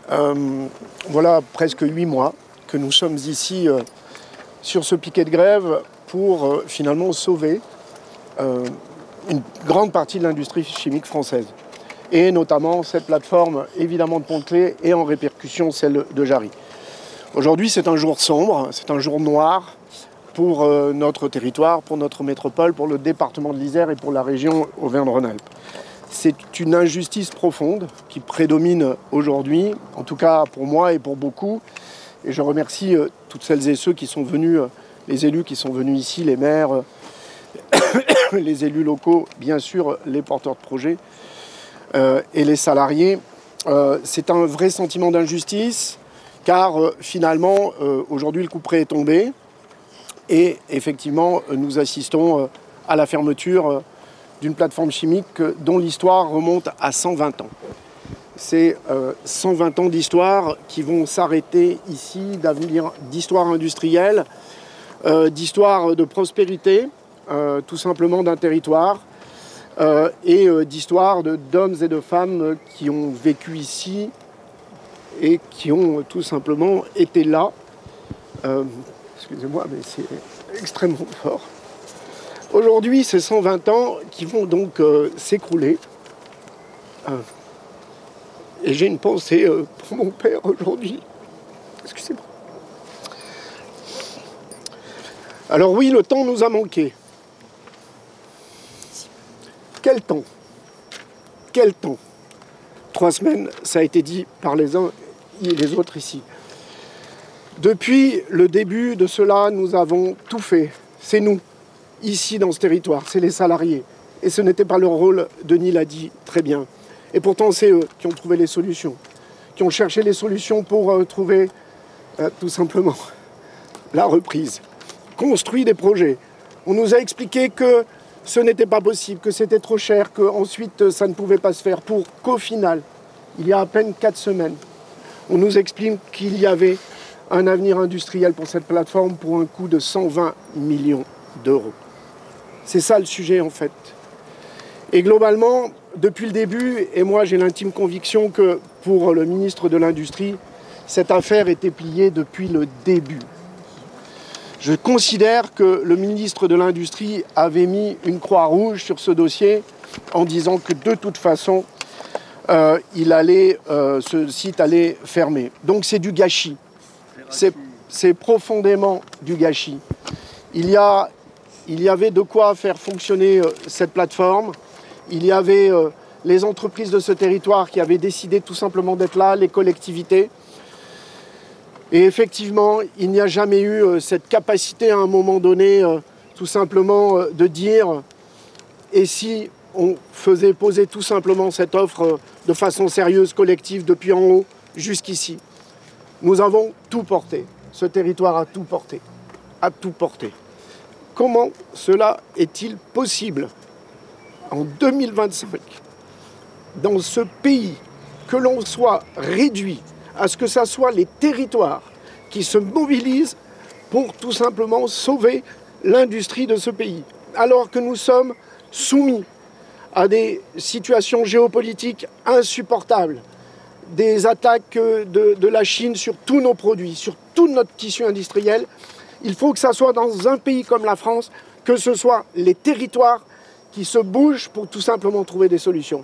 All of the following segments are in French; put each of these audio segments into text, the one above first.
Voilà presque 8 mois que nous sommes ici sur ce piquet de grève pour finalement sauver une grande partie de l'industrie chimique française. Et notamment cette plateforme évidemment de Pont-de-Claix et en répercussion celle de Jarry. Aujourd'hui c'est un jour sombre, c'est un jour noir pour notre territoire, pour notre métropole, pour le département de l'Isère et pour la région Auvergne-Rhône-Alpes. C'est une injustice profonde qui prédomine aujourd'hui, en tout cas pour moi et pour beaucoup. Et je remercie toutes celles et ceux qui sont venus, les élus qui sont venus ici, les maires, les élus locaux, bien sûr les porteurs de projets et les salariés. C'est un vrai sentiment d'injustice car finalement aujourd'hui le couperet est tombé et effectivement nous assistons à la fermeture d'une plateforme chimique dont l'histoire remonte à 120 ans. C'est 120 ans d'histoire qui vont s'arrêter ici, d'avenir, d'histoire industrielle, d'histoire de prospérité, tout simplement d'un territoire, et d'histoire d'hommes et de femmes qui ont vécu ici et qui ont tout simplement été là. Excusez-moi, mais c'est extrêmement fort. Aujourd'hui, c'est 120 ans qui vont donc s'écrouler. Et j'ai une pensée pour mon père aujourd'hui. Excusez-moi. Alors oui, le temps nous a manqué. Quel temps? Quel temps? 3 semaines, ça a été dit par les uns et les autres ici. Depuis le début de cela, nous avons tout fait. C'est nous. Ici dans ce territoire, c'est les salariés. Et ce n'était pas leur rôle, Denis l'a dit très bien. Et pourtant c'est eux qui ont trouvé les solutions, qui ont cherché les solutions pour trouver tout simplement la reprise, construit des projets. On nous a expliqué que ce n'était pas possible, que c'était trop cher, qu'ensuite ça ne pouvait pas se faire, pour qu'au final, il y a à peine 4 semaines, on nous explique qu'il y avait un avenir industriel pour cette plateforme pour un coût de 120 millions d'euros. C'est ça le sujet en fait. Et globalement, depuis le début, et moi j'ai l'intime conviction que pour le ministre de l'Industrie, cette affaire était pliée depuis le début. Je considère que le ministre de l'Industrie avait mis une croix rouge sur ce dossier en disant que de toute façon, ce site allait fermer. Donc c'est du gâchis. C'est profondément du gâchis. Il y avait de quoi faire fonctionner cette plateforme. Il y avait les entreprises de ce territoire qui avaient décidé tout simplement d'être là, les collectivités. Et effectivement, il n'y a jamais eu cette capacité à un moment donné, tout simplement, de dire et si on faisait poser tout simplement cette offre de façon sérieuse, collective, depuis en haut jusqu'ici. Nous avons tout porté. Ce territoire a tout porté. A tout porté. Comment cela est-il possible en 2025, dans ce pays, que l'on soit réduit à ce que ce soit les territoires qui se mobilisent pour tout simplement sauver l'industrie de ce pays, alors que nous sommes soumis à des situations géopolitiques insupportables, des attaques de la Chine sur tous nos produits, sur tout notre tissu industriel. Il faut que ça soit dans un pays comme la France, que ce soit les territoires qui se bougent pour tout simplement trouver des solutions.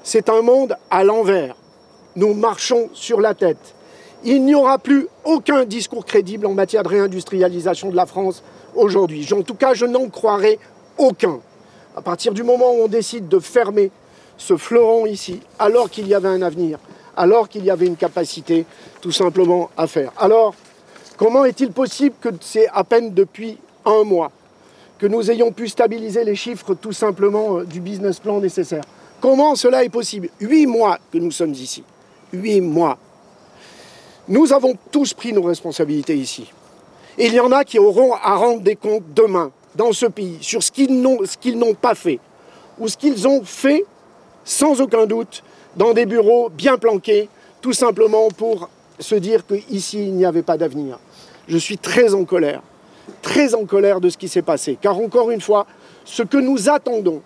C'est un monde à l'envers. Nous marchons sur la tête. Il n'y aura plus aucun discours crédible en matière de réindustrialisation de la France aujourd'hui. En tout cas, je n'en croirai aucun. À partir du moment où on décide de fermer ce fleuron ici, alors qu'il y avait un avenir, alors qu'il y avait une capacité tout simplement à faire. Alors, comment est-il possible que c'est à peine depuis 1 mois que nous ayons pu stabiliser les chiffres tout simplement du business plan nécessaire? Comment cela est possible? 8 mois que nous sommes ici. 8 mois. Nous avons tous pris nos responsabilités ici. Et il y en a qui auront à rendre des comptes demain dans ce pays sur ce qu'ils n'ont pas fait ou ce qu'ils ont fait sans aucun doute dans des bureaux bien planqués, tout simplement pour se dire qu'ici il n'y avait pas d'avenir. Je suis très en colère de ce qui s'est passé. Car encore une fois, ce que nous attendons,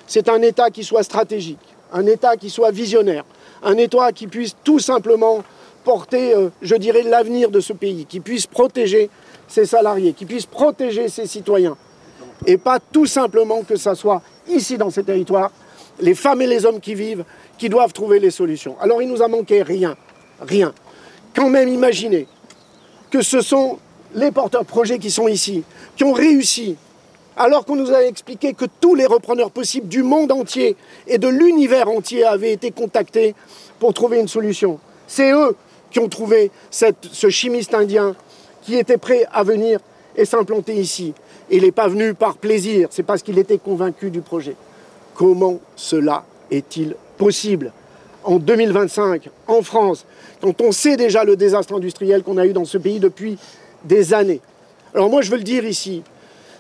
c'est un État qui soit stratégique, un État qui soit visionnaire, Un État qui puisse tout simplement porter, je dirais, l'avenir de ce pays, qui puisse protéger ses salariés, qui puisse protéger ses citoyens. Et pas tout simplement que ça soit ici dans ces territoires, les femmes et les hommes qui vivent, qui doivent trouver les solutions. Alors il nous a manqué rien, rien. Quand même imaginer que ce sont les porteurs de projets qui sont ici, qui ont réussi, alors qu'on nous a expliqué que tous les repreneurs possibles du monde entier et de l'univers entier avaient été contactés pour trouver une solution. C'est eux qui ont trouvé ce chimiste indien qui était prêt à venir et s'implanter ici. Et il n'est pas venu par plaisir, c'est parce qu'il était convaincu du projet. Comment cela est-il possible en 2025, en France, quand on sait déjà le désastre industriel qu'on a eu dans ce pays depuis des années? Alors moi je veux le dire ici,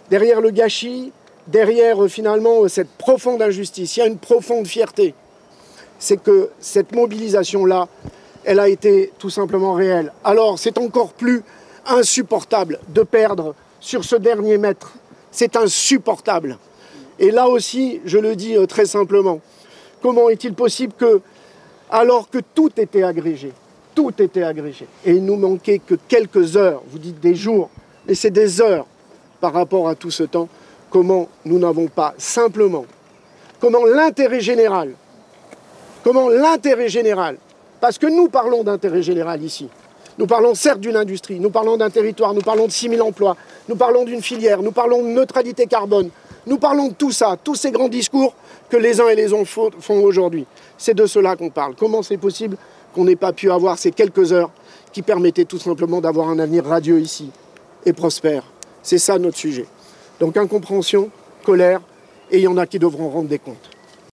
derrière le gâchis, derrière finalement cette profonde injustice, il y a une profonde fierté. C'est que cette mobilisation-là, elle a été tout simplement réelle. Alors c'est encore plus insupportable de perdre sur ce dernier mètre. C'est insupportable. Et là aussi, je le dis très simplement, comment est-il possible que, alors que tout était agrégé, et il nous manquait que quelques heures, vous dites des jours, mais c'est des heures par rapport à tout ce temps, comment nous n'avons pas simplement, comment l'intérêt général, parce que nous parlons d'intérêt général ici, nous parlons certes d'une industrie, nous parlons d'un territoire, nous parlons de 6 000 emplois, nous parlons d'une filière, nous parlons de neutralité carbone, nous parlons de tout ça, tous ces grands discours que les uns et les autres font aujourd'hui. C'est de cela qu'on parle. Comment c'est possible qu'on n'ait pas pu avoir ces quelques heures qui permettaient tout simplement d'avoir un avenir radieux ici et prospère? C'est ça notre sujet. Donc incompréhension, colère, et il y en a qui devront rendre des comptes.